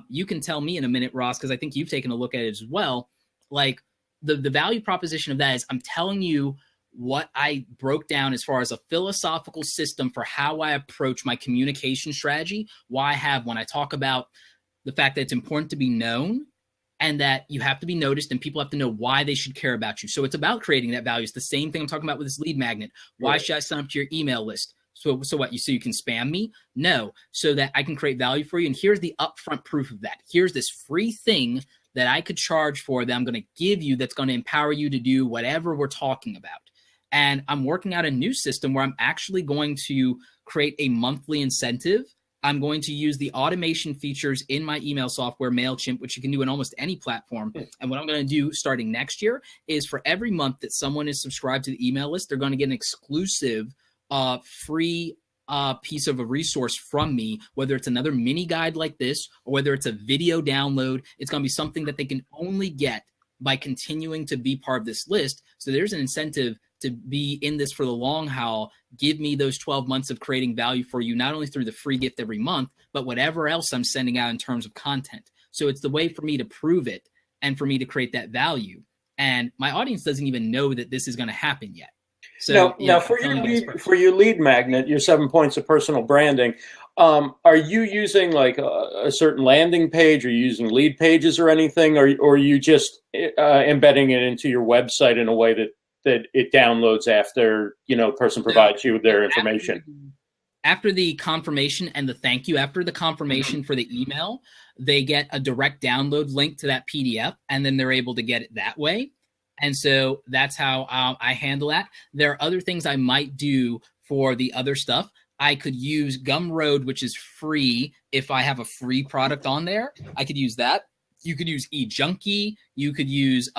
you can tell me in a minute, Ross, because I think you've taken a look at it as well. Like the value proposition of that is I'm telling you what I broke down as far as a philosophical system for how I approach my communication strategy. Why I have when I talk about the fact that it's important to be known and that you have to be noticed and people have to know why they should care about you. So it's about creating that value. It's the same thing I'm talking about with this lead magnet. Why should I sign up to your email list? So what, you can spam me? No, so that I can create value for you. And here's the upfront proof of that. Here's this free thing that I could charge for that I'm going to give you that's going to empower you to do whatever we're talking about. And I'm working out a new system where I'm actually going to create a monthly incentive. I'm going to use the automation features in my email software, MailChimp, which you can do in almost any platform. And what I'm going to do starting next year is for every month that someone is subscribed to the email list, they're going to get an exclusive free piece of a resource from me, whether it's another mini guide like this or whether it's a video download. It's going to be something that they can only get by continuing to be part of this list. So there's an incentive to be in this for the long haul. Give me those 12 months of creating value for you, not only through the free gift every month, but whatever else I'm sending out in terms of content. So it's the way for me to prove it and for me to create that value. And my audience doesn't even know that this is going to happen yet. So now for your lead magnet, your 7 points of personal branding, are you using like a certain landing page? Are you using lead pages or anything? Or are you just embedding it into your website in a way that it downloads after, person provides you with their information? After the confirmation and the thank you, after the confirmation for the email, they get a direct download link to that PDF, and then they're able to get it that way. And so that's how I handle that. There are other things I might do for the other stuff. I could use Gumroad, which is free. If I have a free product on there, I could use that. You could use eJunkie. You could use,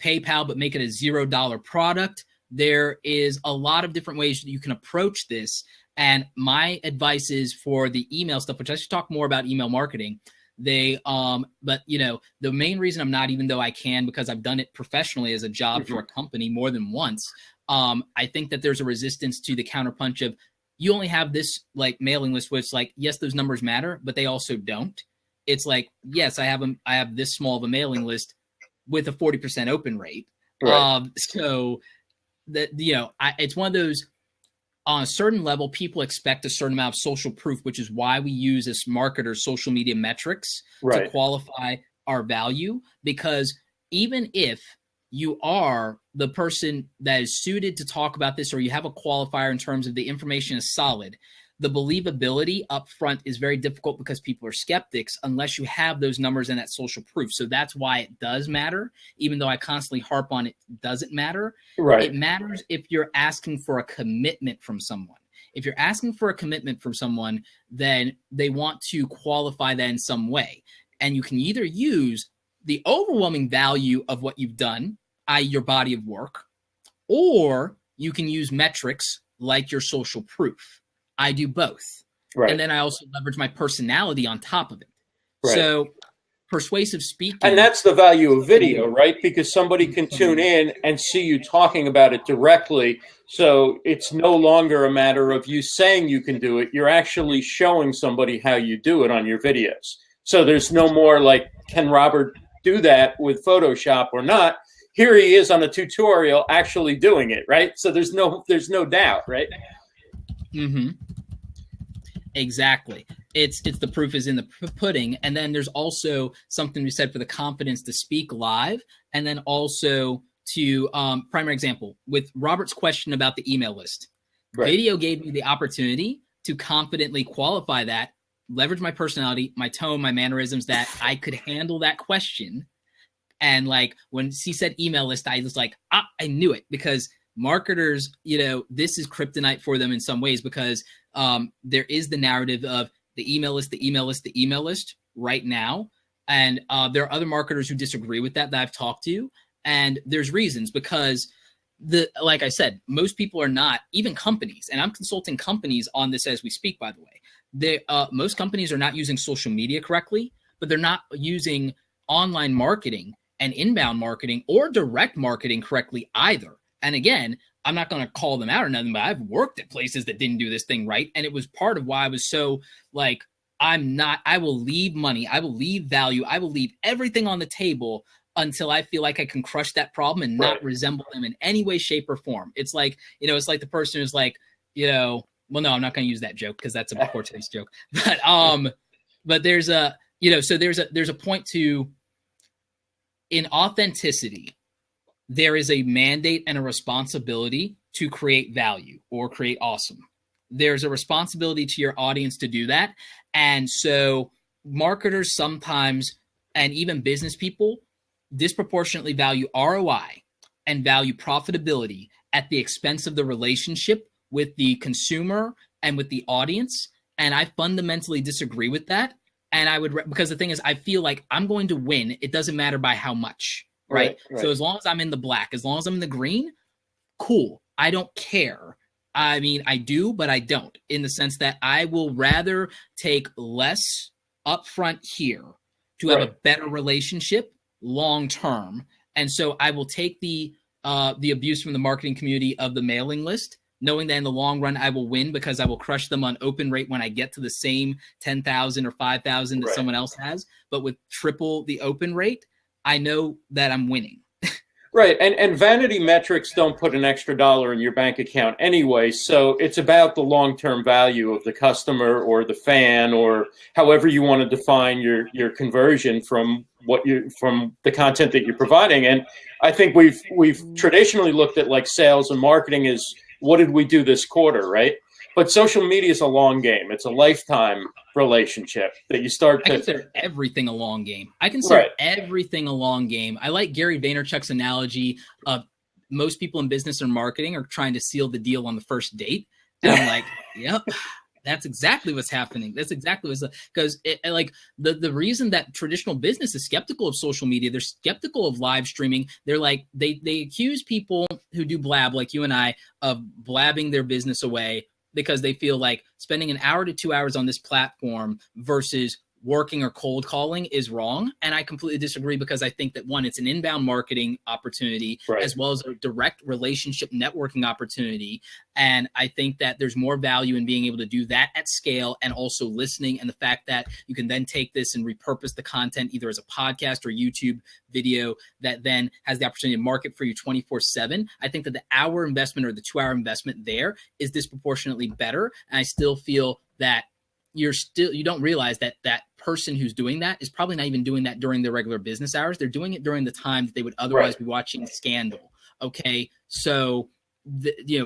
PayPal, but make it a $0 product. There is a lot of different ways that you can approach this. And my advice is for the email stuff, which I should talk more about email marketing. But the main reason I'm not, even though I can, because I've done it professionally as a job for a company more than once. I think that there's a resistance to the counterpunch of you only have this like mailing list, which like, yes, those numbers matter, but they also don't. It's like, yes, I have this small of a mailing list with a 40% open rate. Right. So that, it's one of those, on a certain level, people expect a certain amount of social proof, which is why we use as marketers social media metrics to qualify our value. Because even if you are the person that is suited to talk about this, or you have a qualifier in terms of the information is solid, the believability up front is very difficult because people are skeptics unless you have those numbers and that social proof. So that's why it does matter, even though I constantly harp on it doesn't matter. Right. It matters if you're asking for a commitment from someone. If you're asking for a commitment from someone, then they want to qualify that in some way. And you can either use the overwhelming value of what you've done, i.e. your body of work, or you can use metrics like your social proof. I do both. Right. And then I also leverage my personality on top of it. Right. So persuasive speaking. And that's the value of video, right? Because somebody can tune in and see you talking about it directly. So it's no longer a matter of you saying you can do it. You're actually showing somebody how you do it on your videos. So there's no more like, can Robert do that with Photoshop or not? Here he is on a tutorial actually doing it, right? So there's no doubt, right? Mm-hmm. Exactly. It's the proof is in the pudding. And then there's also something we said for the confidence to speak live. And then also to primary example with Robert's question about the email list. Right. Video gave me the opportunity to confidently qualify that, leverage my personality, my tone, my mannerisms, that I could handle that question. And like when he said email list, I was like, I knew it, because marketers, this is kryptonite for them in some ways, because there is the narrative of the email list right now. And there are other marketers who disagree with that I've talked to. And there's reasons, because like I said, most people are not, even companies, and I'm consulting companies on this as we speak, by the way. Most companies are not using social media correctly, but they're not using online marketing and inbound marketing or direct marketing correctly either. And again, I'm not going to call them out or nothing, but I've worked at places that didn't do this thing right. And it was part of why I was so like, I will leave money, I will leave value, I will leave everything on the table until I feel like I can crush that problem and not resemble them in any way, shape, or form. It's like, it's like the person who's like, well, no, I'm not going to use that joke because that's a poor taste joke. But there's a, so there's a point to, in authenticity, there is a mandate and a responsibility to create value or create awesome. There's a responsibility to your audience to do that. And so marketers sometimes, and even business people, disproportionately value ROI and value profitability at the expense of the relationship with the consumer and with the audience. And I fundamentally disagree with that. And because the thing is, I feel like I'm going to win. It doesn't matter by how much. Right. So as long as I'm in the black, as long as I'm in the green, cool. I don't care. I mean, I do, but I don't, in the sense that I will rather take less upfront here to have a better relationship long term. And so I will take the abuse from the marketing community of the mailing list, knowing that in the long run I will win because I will crush them on open rate when I get to the same 10,000 or 5,000 that someone else has. But with triple the open rate, I know that I'm winning. Right. And vanity metrics don't put an extra dollar in your bank account anyway. So it's about the long-term value of the customer or the fan, or however you want to define your conversion from from the content that you're providing. And I think we've traditionally looked at like sales and marketing as, what did we do this quarter, right? But social media is a long game. It's a lifetime relationship that you start to. I consider everything a long game. Everything a long game. I like Gary Vaynerchuk's analogy of most people in business or marketing are trying to seal the deal on the first date. And I'm like, yep, that's exactly what's happening. That's exactly what's, because like the reason that traditional business is skeptical of social media, they're skeptical of live streaming. They're like, they accuse people who do blab like you and I of blabbing their business away, because they feel like spending an hour to 2 hours on this platform versus working or cold calling is wrong. And I completely disagree, because I think that, one, it's an inbound marketing opportunity as well as a direct relationship networking opportunity. And I think that there's more value in being able to do that at scale, and also listening, and the fact that you can then take this and repurpose the content either as a podcast or YouTube video that then has the opportunity to market for you 24/7. I think that the hour investment or the 2 hour investment there is disproportionately better. And I still feel that you don't realize that that person who's doing that is probably not even doing that during their regular business hours. They're doing it during the time that they would otherwise be watching Scandal. Okay. So,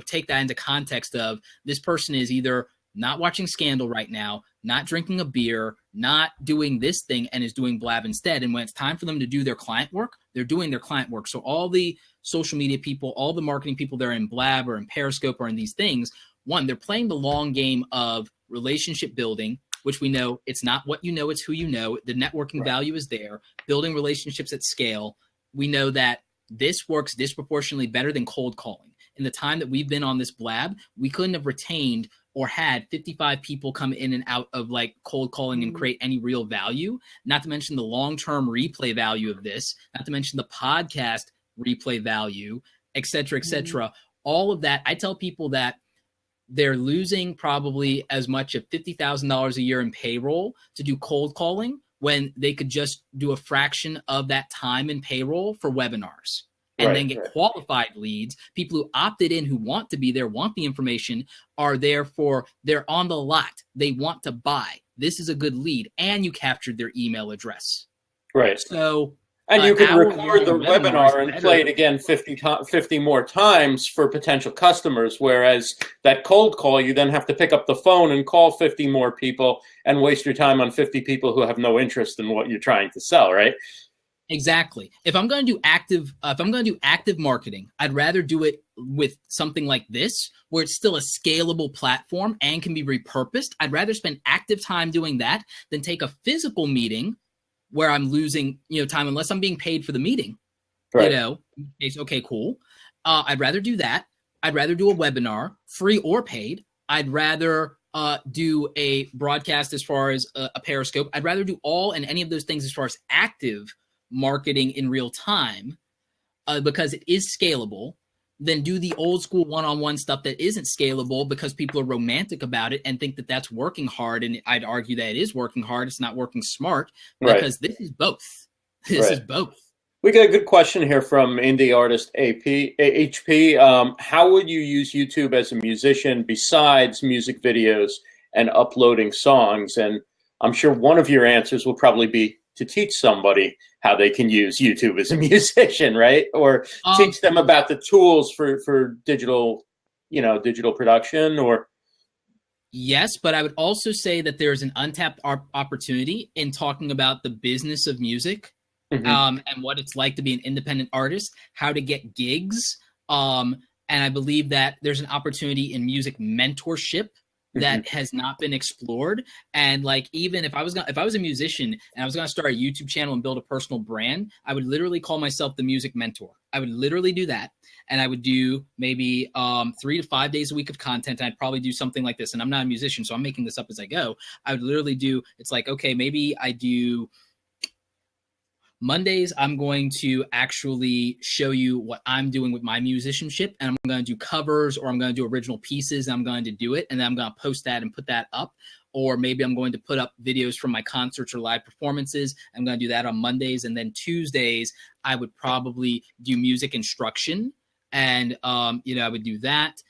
take that into context of, this person is either not watching Scandal right now, not drinking a beer, not doing this thing, and is doing blab instead. And when it's time for them to do their client work, they're doing their client work. So all the social media people, all the marketing people that are in Blab or in Periscope or in these things, one, they're playing the long game of relationship building, which we know it's not what you know, it's who you know. The networking value is there. Building relationships at scale. We know that this works disproportionately better than cold calling. In the time that we've been on this Blab, we couldn't have retained or had 55 people come in and out of like cold calling and create any real value, not to mention the long-term replay value of this, not to mention the podcast replay value, et cetera, et cetera. All of that, I tell people that they're losing probably as much as $50,000 a year in payroll to do cold calling, when they could just do a fraction of that time in payroll for webinars. And then get qualified leads. People who opted in, who want to be there, want the information, are there for, they're on the lot. They want to buy. This is a good lead. And you captured their email address. Right. So, and you can record the webinar and play it again 50 more times for potential customers. Whereas that cold call, you then have to pick up the phone and call 50 more people and waste your time on 50 people who have no interest in what you're trying to sell. Right. Exactly. If I'm going to do active marketing, I'd rather do it with something like this, where it's still a scalable platform and can be repurposed. I'd rather spend active time doing that than take a physical meeting where I'm losing, time, unless I'm being paid for the meeting. It's okay, cool. I'd rather do that. I'd rather do a webinar, free or paid. I'd rather do a broadcast as far as a Periscope. I'd rather do all and any of those things as far as active marketing in real time, because it is scalable. than do the old school one-on-one stuff that isn't scalable because people are romantic about it and think that that's working hard. And I'd argue that it is working hard. It's not working smart because this is both. This is both. We got a good question here from indie artist HP. How would you use YouTube as a musician besides music videos and uploading songs? And I'm sure one of your answers will probably be to teach somebody how they can use YouTube as a musician, right? Or teach them about the tools for digital, digital production, or. Yes, but I would also say that there's an untapped opportunity in talking about the business of music. And what it's like to be an independent artist, how to get gigs. And I believe that there's an opportunity in music mentorship that has not been explored. And like, even if I was a musician and I was going to start a YouTube channel and build a personal brand, I would literally call myself the music mentor. I would literally do that. And I would do maybe 3 to 5 days a week of content. And I'd probably do something like this. And I'm not a musician, so I'm making this up as I go. I would literally do, it's like, okay, maybe I do Mondays, I'm going to actually show you what I'm doing with my musicianship, and I'm going to do covers, or I'm going to do original pieces, and I'm going to do it, and then I'm going to post that and put that up. Or maybe I'm going to put up videos from my concerts or live performances. I'm going to do that on Mondays. And then Tuesdays, I would probably do music instruction, and I would do that.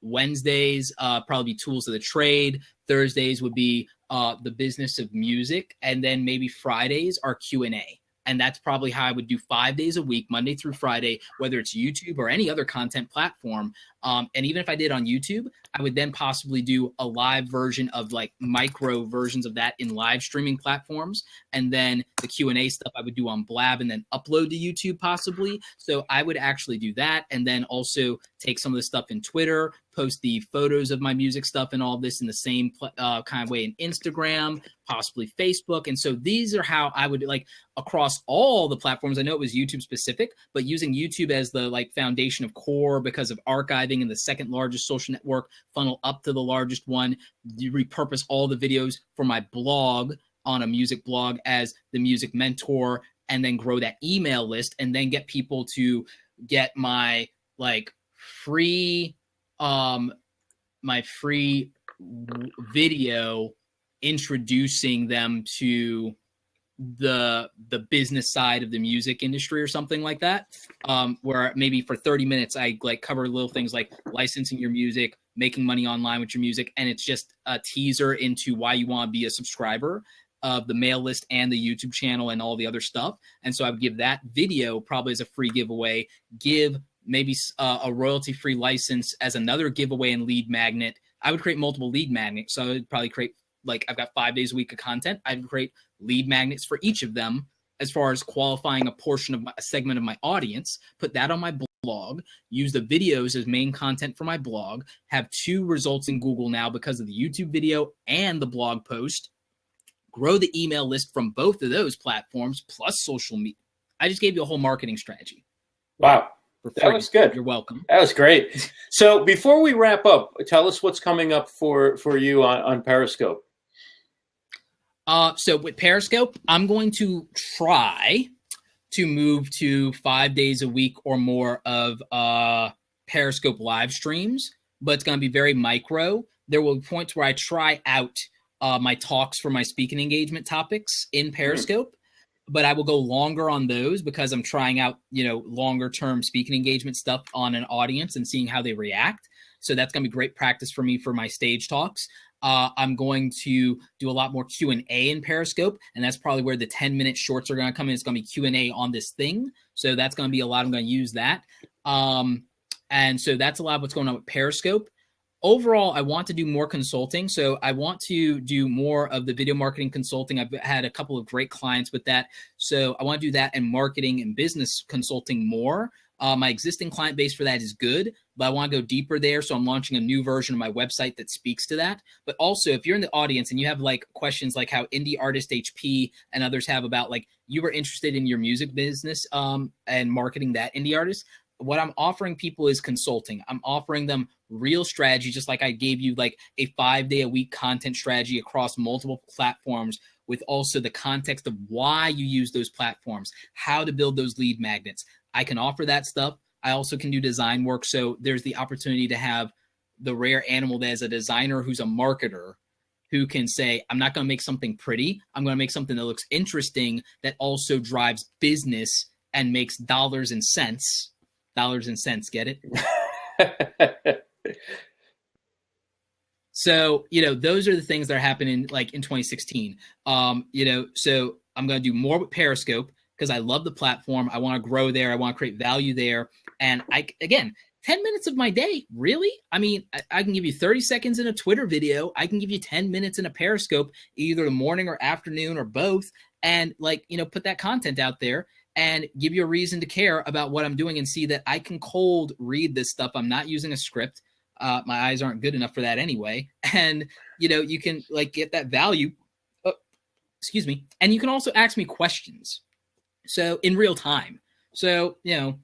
Wednesdays, probably tools of the trade. Thursdays would be the business of music, and then maybe Fridays are Q&A. And that's probably how I would do 5 days a week, Monday through Friday, whether it's YouTube or any other content platform. And even if I did on YouTube, I would then possibly do a live version of like micro versions of that in live streaming platforms. And then the Q&A stuff I would do on Blab and then upload to YouTube possibly. So I would actually do that. And then also take some of the stuff in Twitter, post the photos of my music stuff and all this in the same kind of way in Instagram, possibly Facebook. And so these are how I would like across all the platforms. I know it was YouTube specific, but using YouTube as the like foundation of core because of archiving and the second largest social network funnel up to the largest one, you repurpose all the videos for my blog on a music blog as the music mentor, and then grow that email list and then get people to get my like free video introducing them to the business side of the music industry or something like that, where maybe for 30 minutes I like cover little things like licensing your music, making money online with your music, and it's just a teaser into why you want to be a subscriber of the mail list and the YouTube channel and all the other stuff. And so I would give that video probably as a free giveaway, give maybe a royalty-free license as another giveaway and lead magnet. I would create multiple lead magnets. So I would probably create, like, I've got 5 days a week of content. I'd create lead magnets for each of them as far as qualifying a portion of a segment of my audience, put that on my blog, use the videos as main content for my blog, have 2 results in Google now because of the YouTube video and the blog post, grow the email list from both of those platforms plus social media. I just gave you a whole marketing strategy. Wow. That was good. You're welcome. That was great. So before we wrap up, tell us what's coming up for you on Periscope. So with Periscope, I'm going to try to move to 5 days a week or more of Periscope live streams, but it's going to be very micro. There will be points where I try out my talks for my speaking engagement topics in Periscope, but I will go longer on those because I'm trying out, longer term speaking engagement stuff on an audience and seeing how they react. So that's going to be great practice for me for my stage talks. I'm going to do a lot more Q&A in Periscope, and that's probably where the 10-minute shorts are going to come in. It's going to be Q&A on this thing. So that's going to be a lot. I'm going to use that. And so that's a lot of what's going on with Periscope. Overall, I want to do more consulting. So I want to do more of the video marketing consulting. I've had a couple of great clients with that. So I want to do that and marketing and business consulting more. My existing client base for that is good, but I want to go deeper there. So I'm launching a new version of my website that speaks to that. But also, if you're in the audience and you have like questions like how Indie Artist HP and others have about like you were interested in your music business and marketing that indie artist, what I'm offering people is consulting. I'm offering them real strategy, just like I gave you like a 5-day-a-week content strategy across multiple platforms with also the context of why you use those platforms, how to build those lead magnets. I can offer that stuff I also can do design work. So there's the opportunity to have the rare animal that is a designer who's a marketer who can say, I'm not going to make something pretty. I'm going to make something that looks interesting that also drives business and makes dollars and cents. Dollars and cents, get it? So, those are the things that are happening like in 2016. So I'm going to do more with Periscope because I love the platform. I want to grow there. I want to create value there. And 10 minutes of my day, really? I mean, I can give you 30 seconds in a Twitter video. I can give you 10 minutes in a Periscope, either the morning or afternoon or both. And put that content out there and give you a reason to care about what I'm doing and see that I can cold read this stuff. I'm not using a script. My eyes aren't good enough for that anyway. And, you can get that value. Excuse me. And you can also ask me questions. So in real time. So, I'm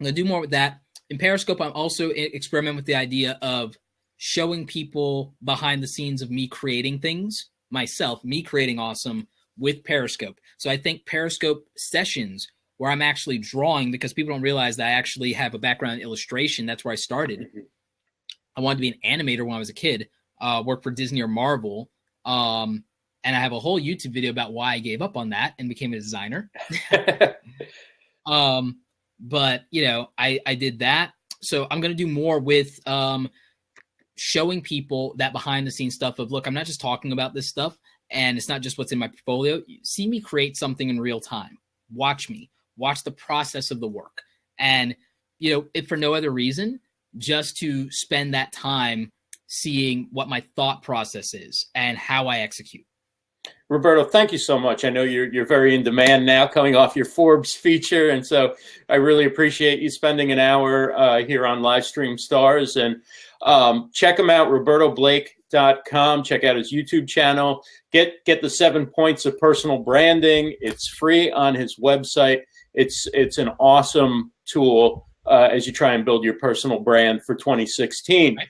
going to do more with that. In Periscope, I'm also experimenting with the idea of showing people behind the scenes of me creating things myself, me creating awesome with Periscope. So I think Periscope sessions where I'm actually drawing, because people don't realize that I actually have a background in illustration. That's where I started. I wanted to be an animator when I was a kid, worked for Disney or Marvel. And I have a whole YouTube video about why I gave up on that and became a designer. But, I did that. So I'm going to do more with showing people that behind the scenes stuff of, look, I'm not just talking about this stuff and it's not just what's in my portfolio. You see me create something in real time. Watch me. Watch the process of the work. And, if for no other reason, just to spend that time seeing what my thought process is and how I execute. Roberto, thank you so much. I know you're very in demand now, coming off your Forbes feature, and so I really appreciate you spending an hour here on Livestream Stars. And check him out, robertoblake.com. Check out his YouTube channel. Get the 7 points of personal branding. It's free on his website. It's an awesome tool as you try and build your personal brand for 2016. Right.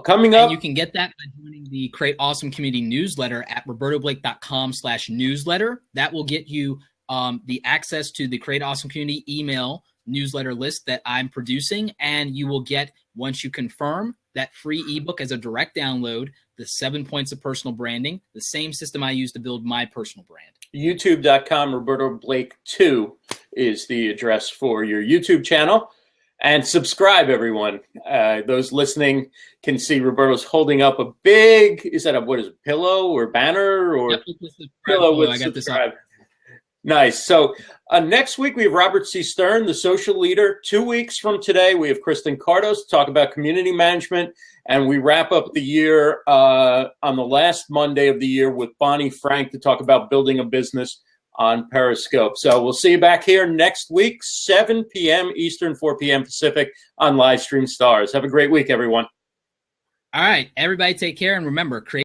Coming up. And you can get that by joining the Create Awesome Community newsletter at robertoblake.com/newsletter. That will get you the access to the Create Awesome Community email newsletter list that I'm producing. And you will get, once you confirm, that free ebook as a direct download, the 7 points of personal branding, the same system I use to build my personal brand. YouTube.com, Roberto Blake 2 is the address for your YouTube channel. And subscribe, everyone. Those listening can see Roberto's holding up a big, pillow or banner or pillow with subscribe. Nice. So next week we have Robert C. Stern, the social leader. 2 weeks from today, we have Kristen Cardos to talk about community management. And we wrap up the year on the last Monday of the year with Bonnie Frank to talk about building a business on Periscope. So we'll see you back here next week, 7 p.m. Eastern, 4 p.m. Pacific on Livestream Stars. Have a great week, everyone. All right. Everybody take care. And remember, create